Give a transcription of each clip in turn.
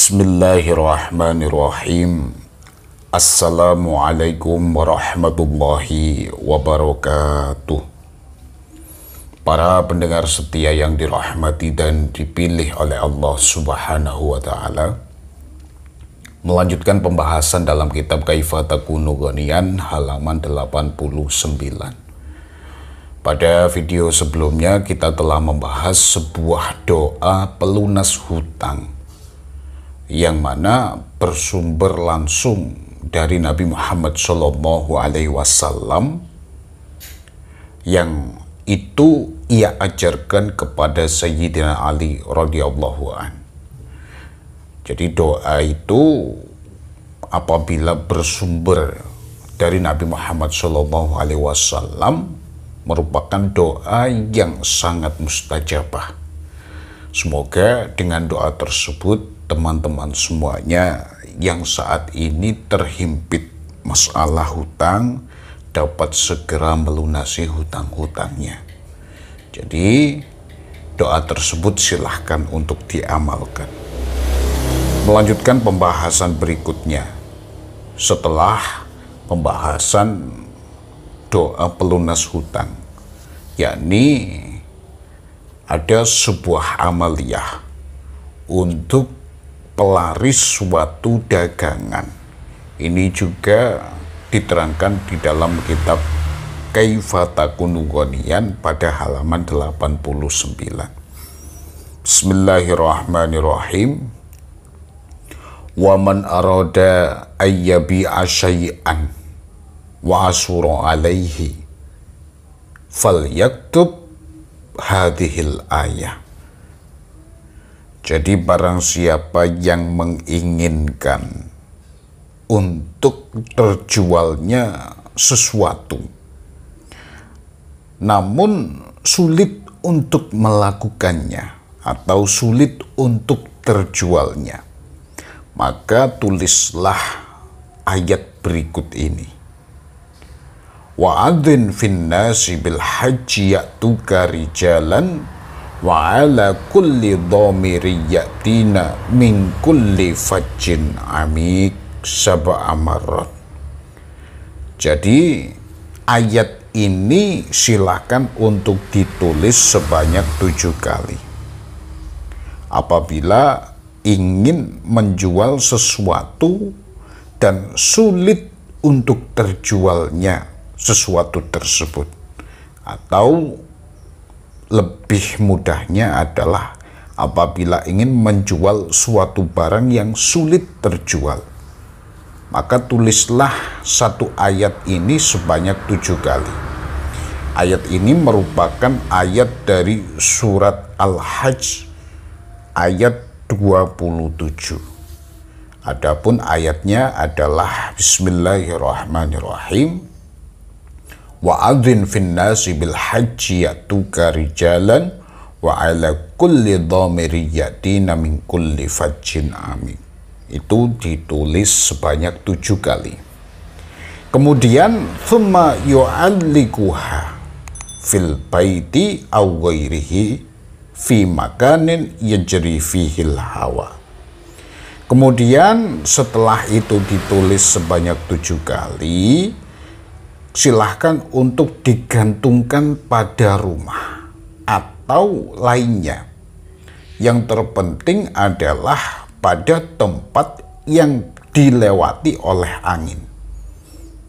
Bismillahirrahmanirrahim. Assalamualaikum warahmatullahi wabarakatuh. Para pendengar setia yang dirahmati dan dipilih oleh Allah Subhanahu wa Ta'ala, melanjutkan pembahasan dalam kitab Kaifa Takunu Ghaniyan halaman 89. Pada video sebelumnya kita telah membahas sebuah doa pelunas hutang yang mana bersumber langsung dari Nabi Muhammad SAW, yang itu ia ajarkan kepada Sayyidina Ali radhiyallahu an. Jadi doa itu apabila bersumber dari Nabi Muhammad SAW merupakan doa yang sangat mustajabah. Semoga dengan doa tersebut teman-teman semuanya yang saat ini terhimpit masalah hutang dapat segera melunasi hutang-hutangnya. Jadi doa tersebut silahkan untuk diamalkan. Melanjutkan pembahasan berikutnya setelah pembahasan doa pelunas hutang, yakni ada sebuah amaliyah untuk pelaris suatu dagangan. Ini juga diterangkan di dalam kitab Kaifa Takunu Ghaniyan pada halaman 89. Bismillahirrahmanirrahim. Wa man arada ayyabi'a syai'an wa asura alaihi falyaktub hadhil ayah. Jadi barang siapa yang menginginkan untuk terjualnya sesuatu, namun sulit untuk melakukannya atau sulit untuk terjualnya, maka tulislah ayat berikut ini. Wa'adzin fin nasi bil haji ya'tuka rijalan wa ala kulli dhamiri yatina min kulli fajjin amik sab'a marrat. Jadi ayat ini silakan untuk ditulis sebanyak 7 kali. Apabila ingin menjual sesuatu dan sulit untuk terjualnya sesuatu tersebut, atau lebih mudahnya adalah apabila ingin menjual suatu barang yang sulit terjual, maka tulislah satu ayat ini sebanyak 7 kali. Ayat ini merupakan ayat dari surat Al-Hajj ayat 27. Adapun ayatnya adalah Bismillahirrahmanirrahim. Wa'adzin fin nasi bil haji ya'tuka rijalan wa ala kulli dhamiri yatina min kulli fajjin amik. Itu ditulis sebanyak 7 kali. Kemudian thumma yu'allikuha fil baiti aw ghairihi fi makanin yajri fihil hawa. Kemudian setelah itu ditulis sebanyak 7 kali, silahkan untuk digantungkan pada rumah atau lainnya. Yang terpenting adalah pada tempat yang dilewati oleh angin.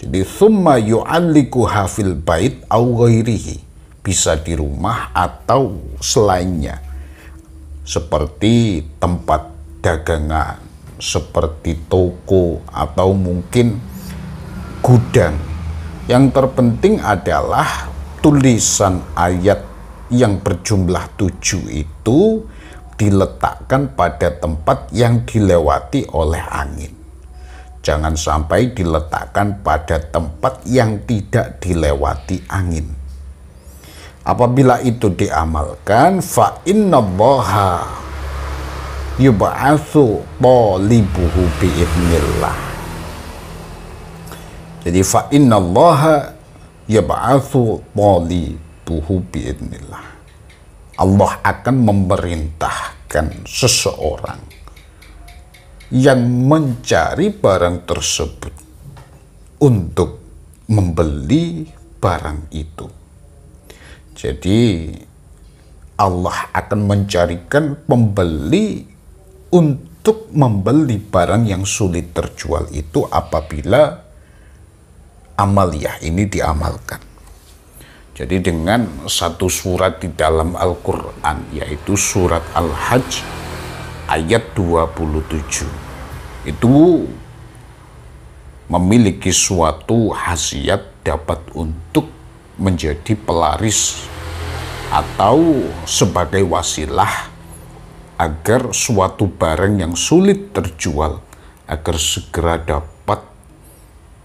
Jadi summa yu'allikuha fil bait aw ghairihi, bisa di rumah atau selainnya, seperti tempat dagangan, seperti toko atau mungkin gudang. Yang terpenting adalah tulisan ayat yang berjumlah 7 itu diletakkan pada tempat yang dilewati oleh angin. Jangan sampai diletakkan pada tempat yang tidak dilewati angin. Apabila itu diamalkan, fa innallaha yub'atsu talibuhu bi'idznillah. Jadi fa innallaha yab'atsu talibuhu bi'idznillah. Allah akan memerintahkan seseorang yang mencari barang tersebut untuk membeli barang itu. Jadi Allah akan mencarikan pembeli untuk membeli barang yang sulit terjual itu apabila amaliyah ini diamalkan. Jadi dengan satu surat di dalam Al-Quran, yaitu surat Al-Hajj ayat 27, itu memiliki suatu khasiat dapat untuk menjadi pelaris atau sebagai wasilah agar suatu barang yang sulit terjual agar segera dapat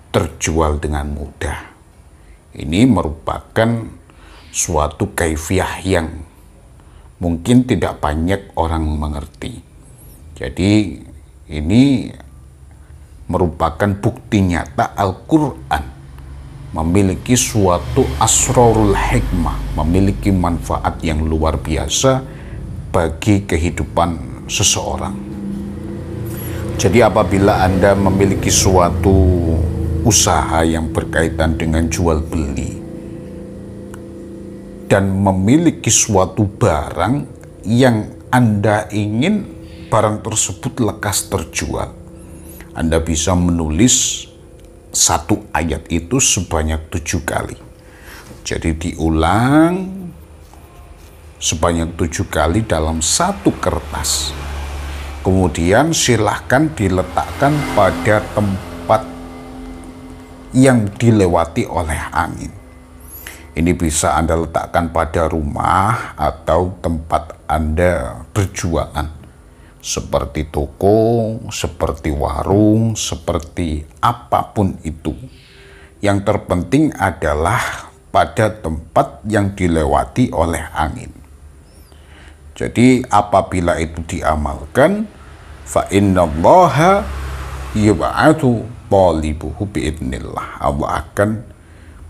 terjual dengan mudah. Ini merupakan suatu kaifiah yang mungkin tidak banyak orang mengerti. Jadi ini merupakan bukti nyata Al-Quran memiliki suatu asrarul hikmah, memiliki manfaat yang luar biasa bagi kehidupan seseorang. Jadi apabila Anda memiliki suatu usaha yang berkaitan dengan jual beli dan memiliki suatu barang yang Anda ingin barang tersebut lekas terjual, Anda bisa menulis satu ayat itu sebanyak 7 kali. Jadi diulang sebanyak 7 kali dalam satu kertas. Kemudian silahkan diletakkan pada tempat yang dilewati oleh angin. Ini bisa Anda letakkan pada rumah atau tempat Anda berjualan, seperti toko, seperti warung, seperti apapun itu. Yang terpenting adalah pada tempat yang dilewati oleh angin. Jadi apabila itu diamalkan, fa innallaha yub'atu talibuhu biidnillah. Allah akan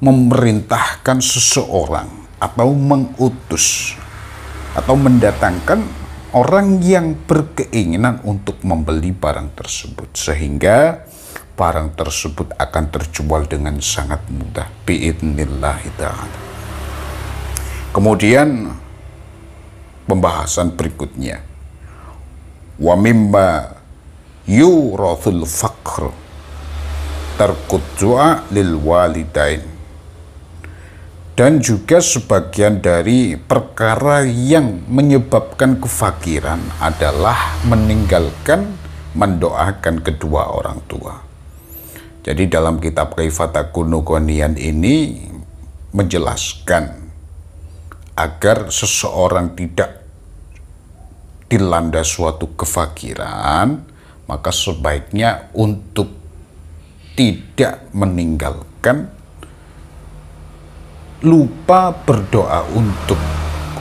memerintahkan seseorang atau mengutus atau mendatangkan orang yang berkeinginan untuk membeli barang tersebut, sehingga barang tersebut akan terjual dengan sangat mudah biidnillah ta'ala. Kemudian pembahasan berikutnya, wa mimma yurathul faqr tarkut du'a lil walidain. Dan juga sebagian dari perkara yang menyebabkan kefakiran adalah meninggalkan mendoakan kedua orang tua. Jadi dalam kitab Kaifatakunu Ghaniyan ini menjelaskan agar seseorang tidak dilanda suatu kefakiran, maka sebaiknya untuk tidak meninggalkan lupa berdoa untuk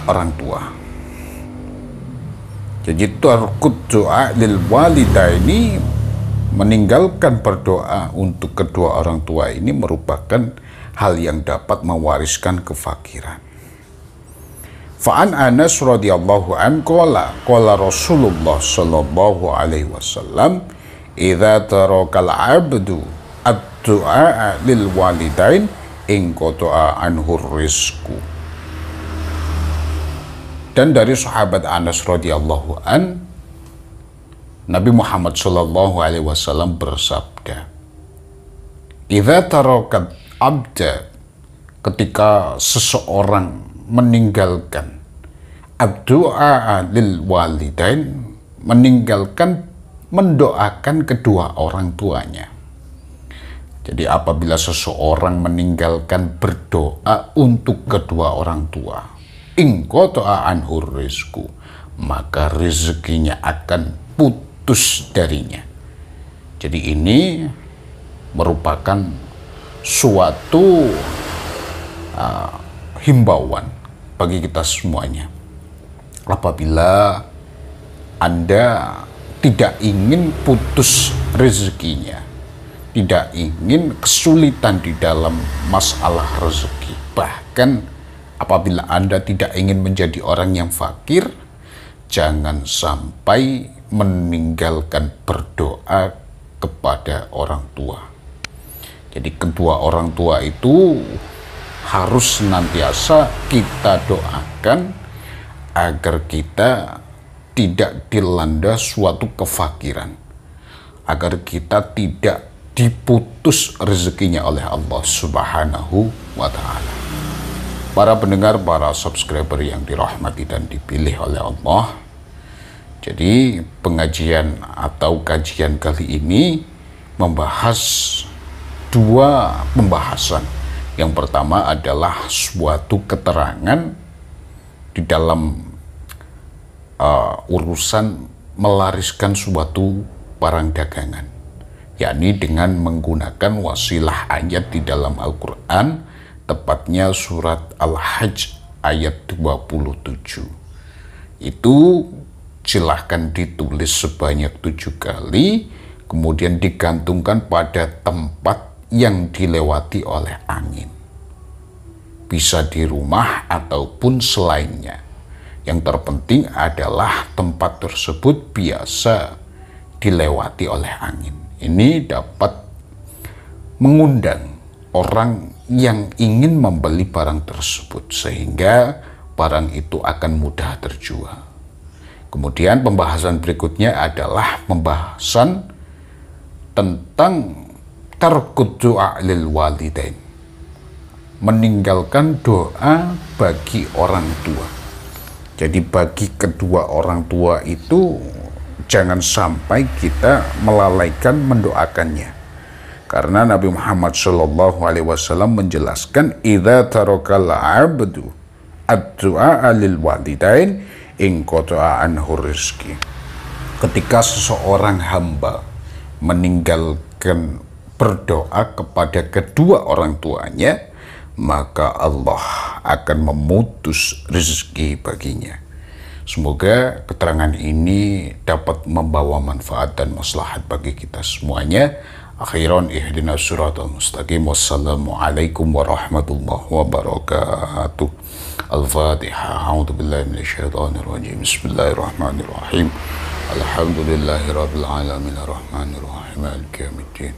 orang tua. Jadi tarkut doa lil walidaini, meninggalkan berdoa untuk kedua orang tua ini merupakan hal yang dapat mewariskan kefakiran. Fa'an Anas radhiyallahu an qala Rasulullah sallallahu alaihi wasallam, idza tarakal abdu ad-du'a lil walidain in qata'a anhu rizqu. Dan dari sahabat Anas radhiyallahu an, Nabi Muhammad sallallahu alaihi wasallam bersabda, idza tarakat abda, ketika seseorang meninggalkan ad-du'a lil walidain, meninggalkan mendoakan kedua orang tuanya. Jadi apabila seseorang meninggalkan berdoa untuk kedua orang tua, in qata'a anhu rizqu, maka rezekinya akan putus darinya. Jadi ini merupakan suatu himbauan bagi kita semuanya. Apabila Anda tidak ingin putus rezekinya, tidak ingin kesulitan di dalam masalah rezeki, bahkan apabila Anda tidak ingin menjadi orang yang fakir, jangan sampai meninggalkan berdoa kepada orang tua. Jadi kedua orang tua itu harus senantiasa kita doakan agar kita tidak dilanda suatu kefakiran, agar kita tidak diputus rezekinya oleh Allah Subhanahu wa Ta'ala. Para pendengar, para subscriber yang dirahmati dan dipilih oleh Allah, jadi pengajian atau kajian kali ini membahas dua pembahasan. Yang pertama adalah suatu keterangan di dalam urusan melariskan suatu barang dagangan, yakni dengan menggunakan wasilah ayat di dalam Al-Quran, tepatnya surat Al-Hajj ayat 27. Itu silahkan ditulis sebanyak 7 kali, kemudian digantungkan pada tempat yang dilewati oleh angin. Bisa di rumah ataupun selainnya. Yang terpenting adalah tempat tersebut biasa dilewati oleh angin. Ini dapat mengundang orang yang ingin membeli barang tersebut, sehingga barang itu akan mudah terjual. Kemudian pembahasan berikutnya adalah pembahasan tentang tarkud doa lil walidain, meninggalkan doa bagi orang tua. Jadi bagi kedua orang tua itu jangan sampai kita melalaikan mendoakannya. Karena Nabi Muhammad SAW menjelaskan, idza tarakal abdu ad-du'a lil walidain in qata'a anhu rizqi. Ketika seseorang hamba meninggalkan berdoa kepada kedua orang tuanya, maka Allah akan memutus rezeki baginya. Semoga keterangan ini dapat membawa manfaat dan maslahat bagi kita semuanya. Akhiran ihdinas siratal mustaqim. Wassalamualaikum warahmatullahi wabarakatuh. Al-Fatihah. A'udzu billahi minasyaitonir rajim. Bismillahirrahmanirrahim. Alhamdulillahirabbil alamin arrahmanir rahim maliki yaumiddin.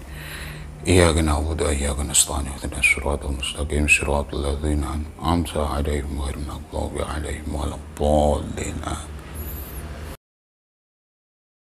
Iyyaka na'budu wa iyyaka nasta'in ihdinas siratal mustaqim siratal ladzina an'amta 'alaihim ghairil maghdubi 'alaihim waladdallin.